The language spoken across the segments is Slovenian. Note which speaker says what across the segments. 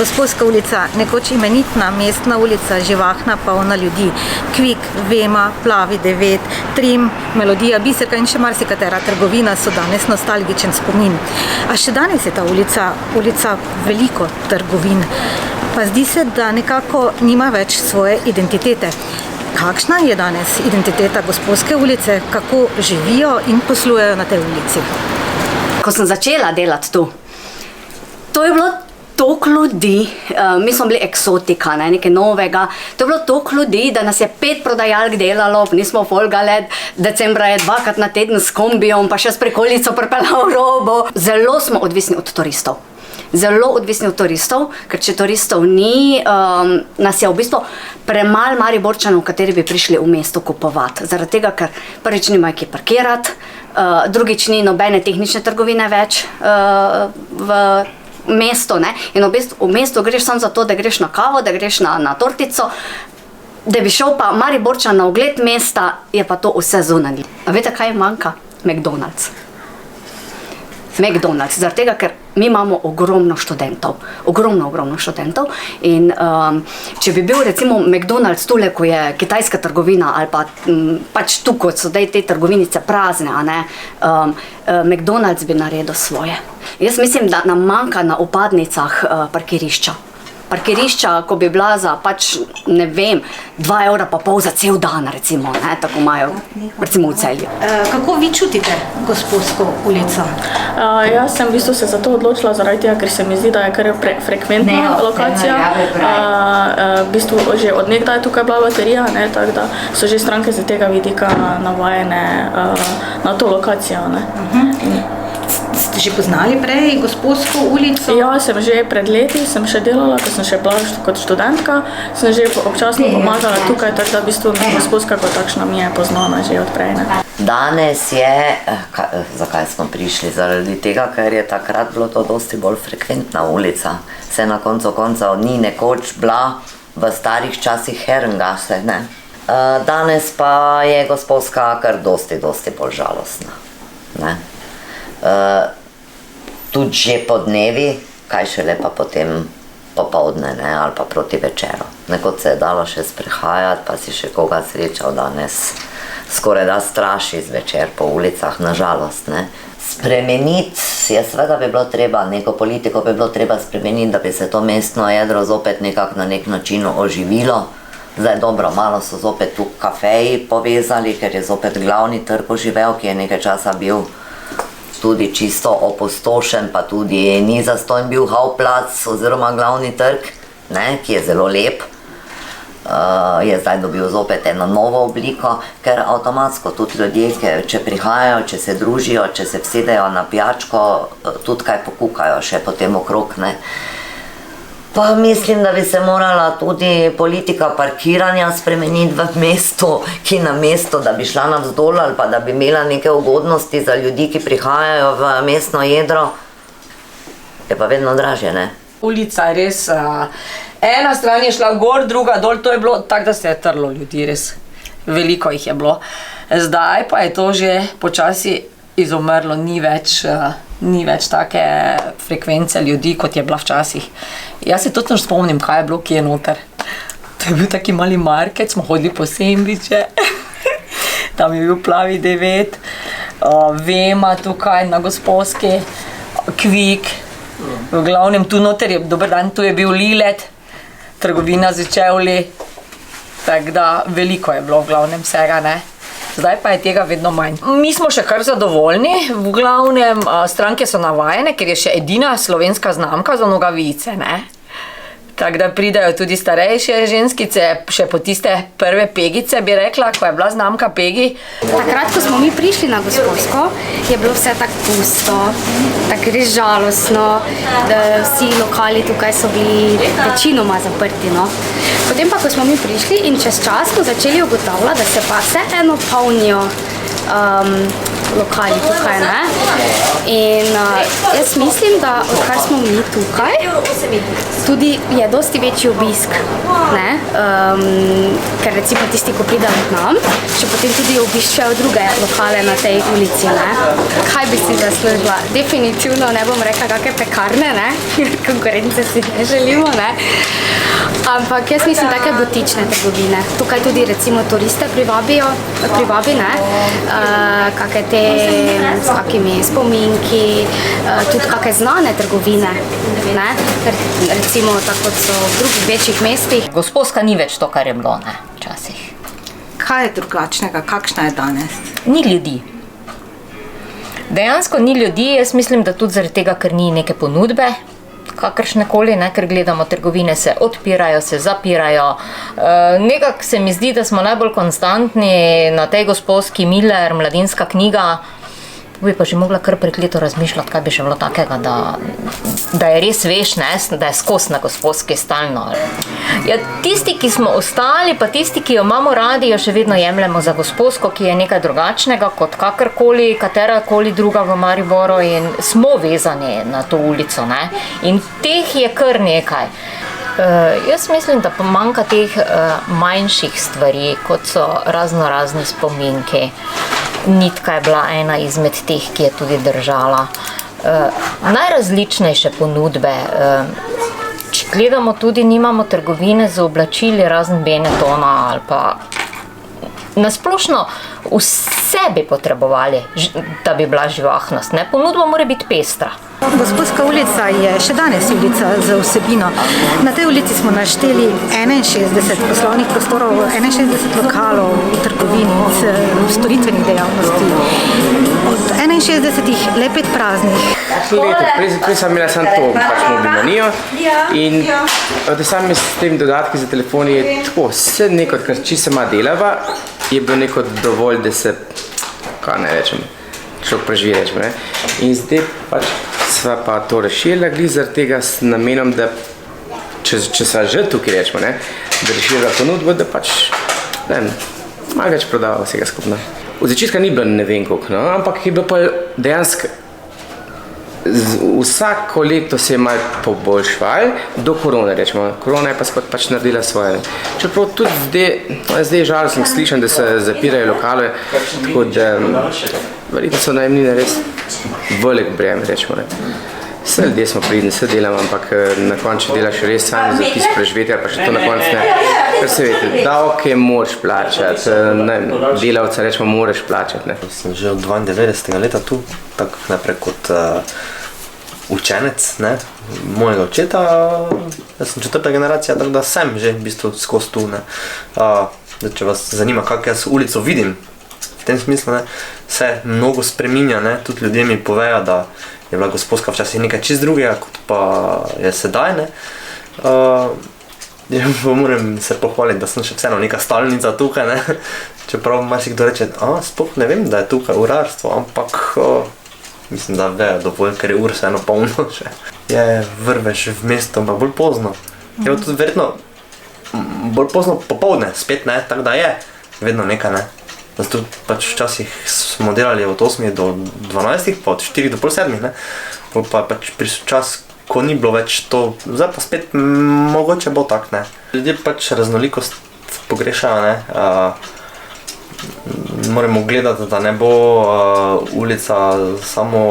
Speaker 1: Gosposka ulica, nekoč imenitna mestna ulica, živahna, polna ljudi. Kvik, Vema, Plavi 9, Trim, Melodija, Biserka in še marsikatera trgovina so danes nostalgičen spomin. A še danes je ta ulica veliko trgovin. Pa zdi se, da nekako nima več svoje identitete. Kakšna je danes identiteta Gosposke ulice, kako živijo in poslujejo na tej ulici?
Speaker 2: Ko sem začela delati tu, to je bilo toliko ljudi, mi smo bili eksotika, nekaj novega, to je bilo toliko ljudi, da nas je 5 prodajalk delalo, nismo folgale, decembra je 2krat na teden s kombijom, pa še s prikolico pripeljal robo. Zelo smo odvisni od turistov. Zelo odvisni od turistov, ker če turistov ni, nas je v bistvu premalo Mariborčanov, kateri bi prišli v mesto kupovati. Zaradi tega, ker prvič nimajo kje parkirati, drugič ni nobene tehnične trgovine več v mesto, ne? In v mesto greš samo zato, da greš na kavo, da greš na tortico, da bi šel pa Mariborčan na ogled mesta, je pa to vse zunanje. A veste, kaj manjka? McDonald's. McDonald's, zaradi tega, ker mi imamo ogromno študentov in če bi bil recimo McDonald's tule, ko je kitajska trgovina ali pa pač tu, kot so te trgovinice prazne, McDonald's bi naredil svoje. Jaz mislim, da nam manjka na vpadnicah parkirišča. Parkirišča, ko bi bila za pač, ne vem, 2,5 € za cel dan, recimo, ne, tako imajo, recimo v Celju.
Speaker 1: Kako vi čutite Gosposko ulico?
Speaker 3: Jaz sem v bistvu se za to odločila zaradi tega, ker se mi zdi, da je kar frekventna lokacija. V bistvu že od nekdaj je tukaj bila baterija, ne, tako da so že stranke z tega vidika navajene na to lokacijo, ne.
Speaker 1: Ste že poznali prej Gosposko ulico?
Speaker 3: Ja, sem že pred leti, sem še delala, ko sem še bila kot študentka, sem že občasno pomagala tukaj, tako da v bistvu Gosposka kot takšna mi je poznana že od prej, ne.
Speaker 4: Danes je, zakaj smo prišli? Zaradi tega, ker je takrat bilo to dosti bolj frekventna ulica. Se na koncu koncev ni nekoč bila v starih časih Herrengasse, ne. Danes pa je Gosposka kar dosti bolj žalostna, ne. Tudi že po dnevi, kaj šele pa potem popoldne, ne, ali pa proti večeru. Nekod se je dalo še sprehajati, pa si še koga srečal, danes skoraj da straši zvečer po ulicah, nažalost, ne. Spremeniti je seveda bi bilo treba, neko politiko bi bilo treba spremeniti, da bi se to mestno jedro zopet nekako na nek način oživilo. Zdaj dobro, malo so zopet tu kafeji povezali, ker je zopet glavni trg oživel, ki je nekaj časa bil tudi čisto opustošen, pa tudi ni zastonj bil Hauptplatz oziroma glavni trg, ne, ki je zelo lep. Je zdaj dobil zopet eno novo obliko, ker avtomatsko tudi ljudje, če prihajajo, če se družijo, če se vsedejo na pijačko, tudi kaj pokukajo še potem okrog, ne. Pa mislim, da bi se morala tudi politika parkiranja spremeniti v mestu, ki na mesto, da bi šla navzdol ali pa da bi imela neke ugodnosti za ljudi, ki prihajajo v mestno jedro, je pa vedno dražje, ne.
Speaker 5: Ulica je res, ena stran je šla gor, druga dol, to je bilo tako, da se je trlo ljudi, res. Veliko jih je bilo. Zdaj pa je to že počasi izumrlo, ni več take frekvence ljudi, kot je bila včasih. Jaz se točno spomnim, kaj je bilo kje noter. To je bil taki mali market, smo hodili po sendviče, tam je bil Plavi 9, Vema tukaj na Gosposki, Kvik, v glavnem tu noter je, dober dan, tu je bil Lilet, trgovina z čevlji, tako da veliko je bilo v glavnem vsega, ne. Zdaj pa je tega vedno manj. Mi smo še kar zadovoljni, v glavnem stranke so navajene, ker je še edina slovenska znamka za nogavice, ne. Tako da pridajo tudi starejše ženskice, še po tiste prve Pegice, bi rekla, ko je bila znamka Pegi.
Speaker 6: Takrat, ko smo mi prišli na Gosposko, je bilo vse tako pusto, tako res žalostno, da vsi lokali tukaj so bili večinoma zaprti, no. Potem pa, ko smo mi prišli in čez čas smo začeli ugotavljati, da se pa vseeno polnijo lokali tukaj, ne. In jaz mislim, da odkar smo mi tukaj, tudi je dosti večji obisk, ne. Ker recimo tisti, ko pridajo k nam, še potem tudi obiščejo druge lokale na tej ulici, ne. Kaj bi si zaslužila? Definitivno ne bom rekla kakšne pekarne, ne, konkurence si ne želimo, ne. Ampak jaz mislim take butične trgovine. Tukaj tudi recimo turiste privabi, ne, kakšne te s kakimi spominki, tudi kakšne znane trgovine, ne, recimo tako kot so v drugih večjih mestih.
Speaker 7: Gosposka ni več to, kar je bilo, ne, včasih.
Speaker 1: Kaj je drugačnega, kakšna je danes?
Speaker 7: Ni ljudi. Dejansko ni ljudi, jaz mislim, da tudi zaradi tega, ker ni neke ponudbe, kakršnekoli, ne, ker gledamo, trgovine se odpirajo, se zapirajo. Nekako se mi zdi, da smo najbolj konstantni na tej Gosposki, Miller, Mladinska knjiga. Bi pa že mogla kar prekleto razmišljati, kaj bi še bilo takega, da je res veš, ne, da je skos na Gosposki stalno. Ja, tisti, ki smo ostali, pa tisti, ki jo imamo radi, jo še vedno jemljemo za Gosposko, ki je nekaj drugačnega kot kakorkoli, katerakoli druga v Mariboru in smo vezani na to ulico, ne. In teh je kar nekaj. Jaz mislim, da pa manjka teh manjših stvari, kot so razni spominki. Nitka je bila ena izmed teh, ki je tudi držala. Najrazličnejše ponudbe. Če gledamo tudi, nimamo trgovine z oblačili razen Benettona ali pa nasplošno vse bi potrebovali, da bi bila živahnost, ne? Ponudba mora biti pestra.
Speaker 1: Gosposka ulica je še danes ulica z vsebino. Na tej ulici smo našteli 61 poslovnih prostorov, 61 lokalov, trgovinic, storitvenih dejavnosti. Od 61 le 5 praznih.
Speaker 8: Prej sem imela samo to, pač mobilmanijo in da sami s tem dodatki za telefon je tako, vse neko, kar čisto sama delava, je bilo neko dovolj, da se, kaj ne rečem, človek preživi, rečemo, ne. In zdaj pač sva pa to rešila, glih zaradi tega s namenom, da če sva že tukaj, rečemo, ne, da rešila ponudbo, da pač, ne vem, malo več prodava vsega skupno. Od začetka ni bilo ne vem koliko, no, ampak je bilo pa dejansko vsako leto se je malo poboljšval, do korone, rečemo. Korona je pa spet pač naredila svoje. Čeprav tudi zdaj žalostno slišim, da se zapirajo lokale, tako da verjetno so najemnine res velik breme, rečemo, ne. Vse ljudje smo pridni, vse delamo, ampak na koncu delaš res samo za tisto preživetje, ali pa še to na koncu ne. Ker se veste, davke moraš plačati, delavca rečemo moraš plačati, ne.
Speaker 9: Sem že od 92. leta tu, tako najprej kot učenec, ne, mojega očeta, jaz sem 4. generacija, tako da sem že v bistvu skozi tu, ne. Če vas zanima, kako jaz ulico vidim, v tem smislu, ne, se mnogo spreminja, ne, tudi ljudje mi povejo, da je bila Gosposka včasih nekaj čist drugega, kot pa je sedaj, ne. Moram se pohvaliti, da sem še vseeno neka stalnica tukaj, ne. Čeprav marsikdo reče, sploh ne vem, da je tukaj urarstvo, ampak mislim, da vejo dovolj, ker je ur vseeno polno še. Je vrvež v mesto, pa bolj pozno. Je tudi verjetno bolj pozno popoldne, spet ne, tako da je vedno nekaj, ne. Zato pač včasih smo delali od 8 do 12, pa od 4 do pol 7, ne. Pa pač prišel čas, ko ni bilo več to, zdaj pa spet mogoče bo tak, ne. Ljudje pač raznolikost pogrešajo, ne. Moramo gledati, da ne bo ulica samo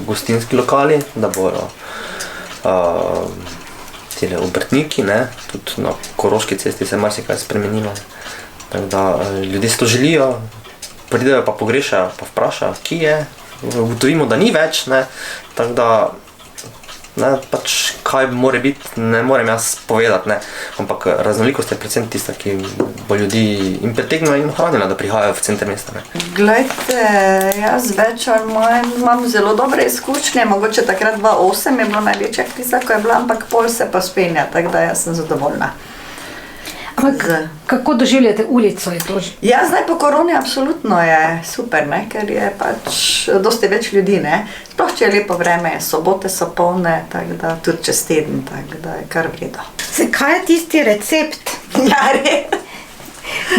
Speaker 9: gostinski lokali, da bojo tile obrtniki, ne. Tudi na Koroški cesti se marsikaj spremenilo. Tako da ljudje si to želijo, pridejo pa pogrešajo, pa vprašajo, ki je, ugotovimo, da ni več, ne, tako da, ne, pač kaj more biti, ne morem jaz povedati, ne, ampak raznolikost je predvsem tista, ki bo ljudi in pritegnila in ohranila, da prihajajo v center mesta, ne.
Speaker 10: Glejte, jaz več ali manj imam zelo dobre izkušnje, mogoče takrat 2008 je bilo največja kriza, ko je bila, ampak pol se pa spenja, tako da jaz sem zadovoljna.
Speaker 1: Ampak kako doživljate ulico? Je to že?
Speaker 10: Ja, zdaj po koroni absolutno je super, ne, ker je pač dosti več ljudi, ne. Sploh če je lepo vreme, sobote so polne, tako da tudi čez teden, tako da je kar v redu.
Speaker 1: Kaj je tisti recept,
Speaker 10: Ja, res.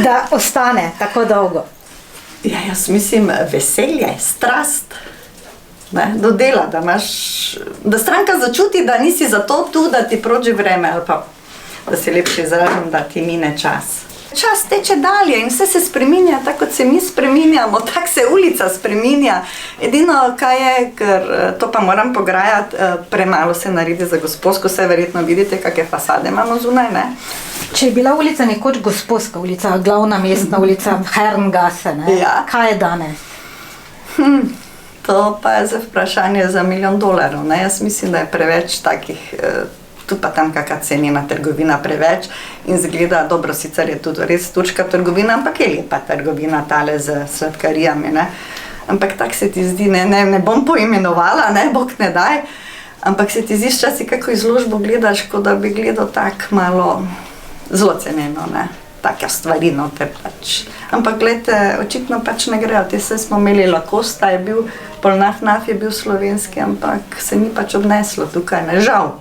Speaker 1: da ostane tako dolgo?
Speaker 10: Ja, jaz mislim veselje, strast, ne, do dela, da stranka začuti, da nisi zato tu, da ti prođe vreme ali pa, da se lepše izražim, da ti mine čas. Čas teče dalje in vse se spreminja, tako kot se mi spreminjamo, tako se ulica spreminja. Edino, kaj je, ker to pa moram pograjati, premalo se naredi za Gosposko, saj verjetno vidite, kakve fasade imamo zunaj, ne?
Speaker 1: Če je bila ulica nekoč Gosposka ulica, glavna mestna ulica Herrengasse, ne?
Speaker 10: Ja.
Speaker 1: Kaj je danes?
Speaker 10: To pa je za vprašanje za $1 milijon, ne? Jaz mislim, da je preveč takih, tu pa tam kakšna cenjena trgovina preveč in zgleda, dobro, sicer je tudi res turška trgovina, ampak je lepa trgovina tale z sladkarijami, ne? Ampak tako se ti zdi, ne bom poimenovala, ne, bog ne daj, ampak se ti zdi včasih, kako izložbo gledaš, kot da bi gledal tako malo zelo cenjeno, ne? Take stvari noter pač. Ampak gledajte, očitno pač ne grejo, te se smo imeli Lacosta, je bil, Polnaf je bil slovenski, ampak se ni pač obneslo tukaj, ne, žal.